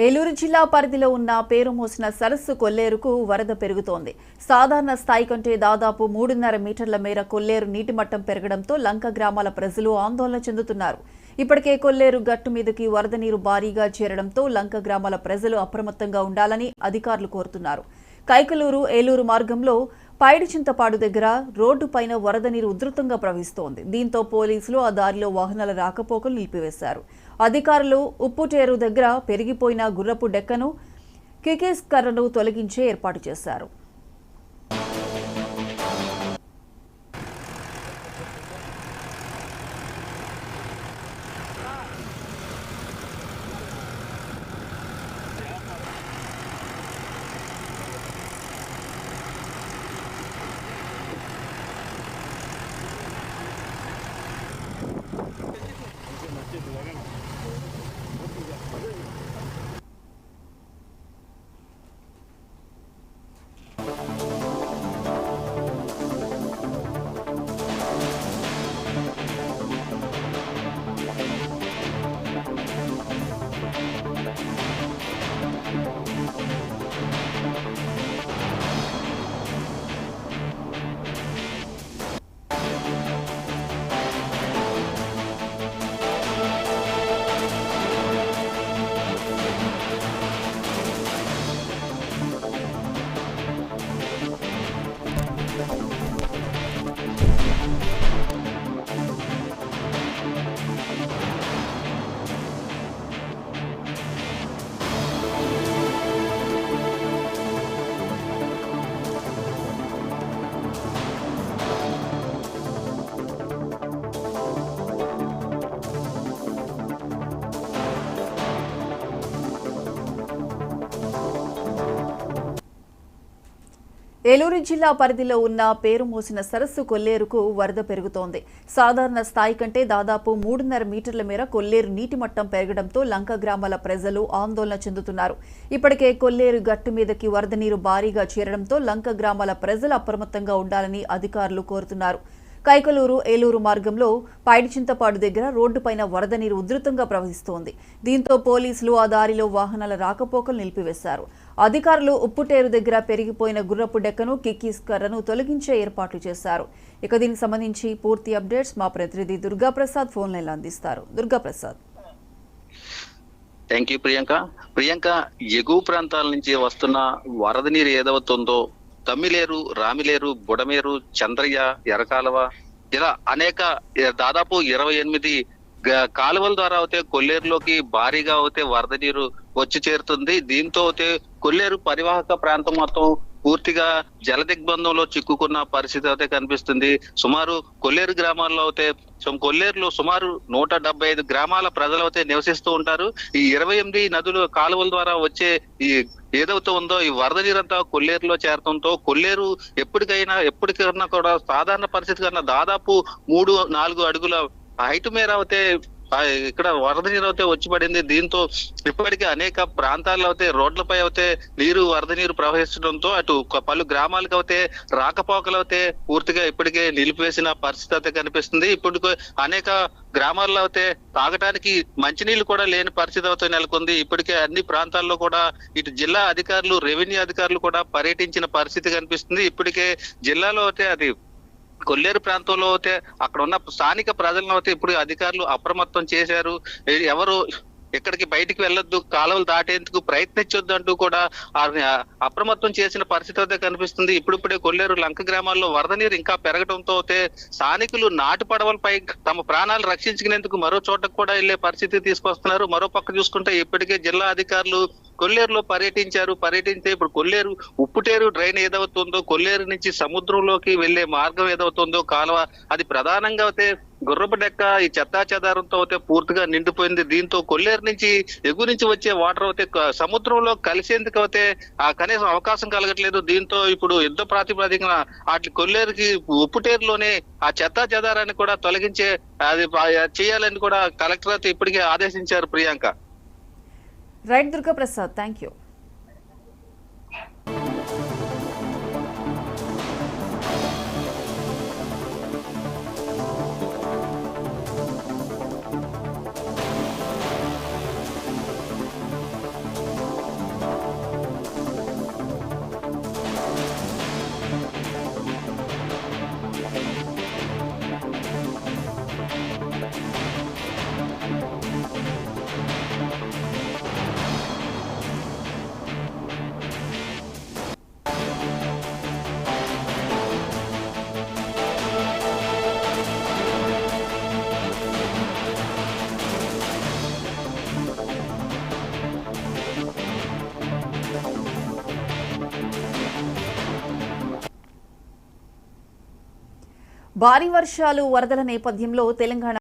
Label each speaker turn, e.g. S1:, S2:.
S1: ఏలూరు జిల్లా పరిధిలో ఉన్న పేరు మోసిన సరస్సు కొల్లేరుకు వరద పెరుగుతోంది. సాధారణ స్థాయి కంటే దాదాపు 3.5 మీటర్ల మేర కొల్లేరు నీటి మట్టం పెరగడంతో లంక గ్రామాల ప్రజలు ఆందోళన చెందుతున్నారు. ఇప్పటికే కొల్లేరు గట్టు మీదకి వరద నీరు భారీగా చేరడంతో లంక గ్రామాల ప్రజలు అప్రమత్తంగా ఉండాలని అధికారులు కోరుతున్నారు. కైకలూరు ఏలూరు మార్గంలో పైడిచింతపాడు దగ్గర రోడ్డుపైన వరద నీరు ఉధృతంగా ప్రవహిస్తోంది. దీంతో పోలీసులు ఆ దారిలో వాహనాల రాకపోకలు నిలిపివేశారు. అధికారులు ఉప్పుటేరు దగ్గర పెరిగిపోయిన గుర్రపు డెక్కను కికేస్ కర్రను తొలగించే ఏర్పాటు చేశారు. ఏలూరు జిల్లా పరిధిలో ఉన్న పేరు మోసిన సరస్సు కొల్లేరుకు వరద పెరుగుతోంది. సాధారణ స్థాయి కంటే దాదాపు 3.5 మీటర్ల మేర కొల్లేరు నీటి మట్టం పెరగడంతో లంక గ్రామాల ప్రజలు ఆందోళన చెందుతున్నారు. ఇప్పటికే కొల్లేరు గట్టు మీదకి వరద నీరు భారీగా చేరడంతో లంక గ్రామాల ప్రజలు అప్రమత్తంగా ఉండాలని అధికారులు కోరుతున్నారు. కైకలూరు ఏలూరు మార్గంలో పైడిచింతపాడు దగ్గర రోడ్డుపైన వరద నీరు ఉధృతంగా ప్రవహిస్తోంది. దీంతో పోలీసులు ఆ దారిలో వాహనాల రాకపోకలు నిలిపివేశారు. అధికారులు ఉప్పుటేరు దగ్గర పెరిగిపోయిన గుర్రపు డెక్కను కిక్కీస్ కర్రను తొలగించే ఏర్పాట్లు చేశారు. ఇక దీనికి సంబంధించి పూర్తి అప్డేట్స్ మా ప్రతినిధి దుర్గాప్రసాద్ ఫోన్ లైన్లో అందిస్తారు. దుర్గాప్రసాద్.
S2: థ్యాంక్ యూ ప్రియాంక ఎగువ ప్రాంతాల నుంచి వస్తున్న వరద నీరు ఏదవుతుందో తమ్మిలేరు, రామిలేరు, బుడమేరు, చంద్రయ్య, ఎర్రకాలువ ఇలా అనేక దాదాపు 28 కాలువల ద్వారా అయితే కొల్లేరులోకి భారీగా అయితే వరద నీరు వచ్చి చేరుతుంది. దీంతో అయితే కొల్లేరు పరివాహక ప్రాంతం మొత్తం పూర్తిగా జల దిగ్బంధంలో చిక్కుకున్న పరిస్థితి అయితే కనిపిస్తుంది. సుమారు కొల్లేరు గ్రామాల్లో అయితే కొల్లేరులో సుమారు 175 గ్రామాల ప్రజలు అయితే నివసిస్తూ ఉంటారు. ఈ 28 నదులు కాలువల ద్వారా వచ్చే ఈ ఏదైతే ఉందో ఈ వరద నీరంతా కొల్లేరులో చేరడంతో కొల్లేరు ఎప్పటికైనా కూడా సాధారణ పరిస్థితి కన్నా దాదాపు 3-4 అడుగుల హైట్ మేర అయితే ఇక్కడ వరద నీరు అయితే వచ్చి పడింది. దీంతో ఇప్పటికీ అనేక ప్రాంతాల్లో అయితే రోడ్లపై అయితే వరద నీరు ప్రవహించడంతో అటు పలు గ్రామాలకు అయితే రాకపోకలు అయితే పూర్తిగా ఇప్పటికే నిలిపివేసిన పరిస్థితి అయితే కనిపిస్తుంది. ఇప్పుడు అనేక గ్రామాల్లో అయితే తాగటానికి మంచినీళ్లు కూడా లేని పరిస్థితి అయితే నెలకొంది. ఇప్పటికే అన్ని ప్రాంతాల్లో కూడా ఇటు జిల్లా అధికారులు, రెవెన్యూ అధికారులు కూడా పర్యటించిన పరిస్థితి కనిపిస్తుంది. ఇప్పటికే జిల్లాలో అయితే అది కొల్లేరు ప్రాంతంలో అయితే అక్కడ ఉన్న స్థానిక ప్రజలను అయితే ఇప్పుడు అధికారులు అప్రమత్తం చేశారు. ఎవరు ఎక్కడికి బయటికి వెళ్ళొద్దు, కాలువలు దాటేందుకు ప్రయత్నించొద్దు అంటూ కూడా అప్రమత్తం చేసిన పరిస్థితి అయితే కనిపిస్తుంది. ఇప్పుడిప్పుడే కొల్లేరు లంక గ్రామాల్లో వరద నీరు ఇంకా పెరగడంతో అయితే స్థానికులు నాటు పడవలపై తమ ప్రాణాలు రక్షించుకునేందుకు మరో చోటకు కూడా వెళ్లే పరిస్థితి తీసుకొస్తున్నారు. మరో పక్క చూసుకుంటే ఇప్పటికే జిల్లా అధికారులు కొల్లేరులో పర్యటించే ఇప్పుడు కొల్లేరు ఉప్పుటేరు డ్రైన్ ఏదవుతుందో కొల్లేరు నుంచి సముద్రంలోకి వెళ్లే మార్గం ఏదవుతుందో కాలువ అది ప్రధానంగా అయితే గుర్రపు డెక్క ఈ చెత్తా చెదారంతో అయితే పూర్తిగా నిండిపోయింది. దీంతో కొల్లేరు నుంచి ఎగువ నుంచి వచ్చే వాటర్ అయితే సముద్రంలో కలిసేందుకు అయితే కనీసం అవకాశం కలగట్లేదు. దీంతో ఇప్పుడు యుద్ధ ప్రాతిపదికన వాటి కొల్లేరుకి ఉప్పుటేరులోనే ఆ చెత్తా చెదారాన్ని కూడా తొలగించే అది చేయాలని కూడా కలెక్టర్ అయితే ఇప్పటికే ఆదేశించారు. Priyanka.
S1: Right Durgaprasad, thank you. భారీ వర్షాలు వరదల నేపథ్యంలో తెలంగాణ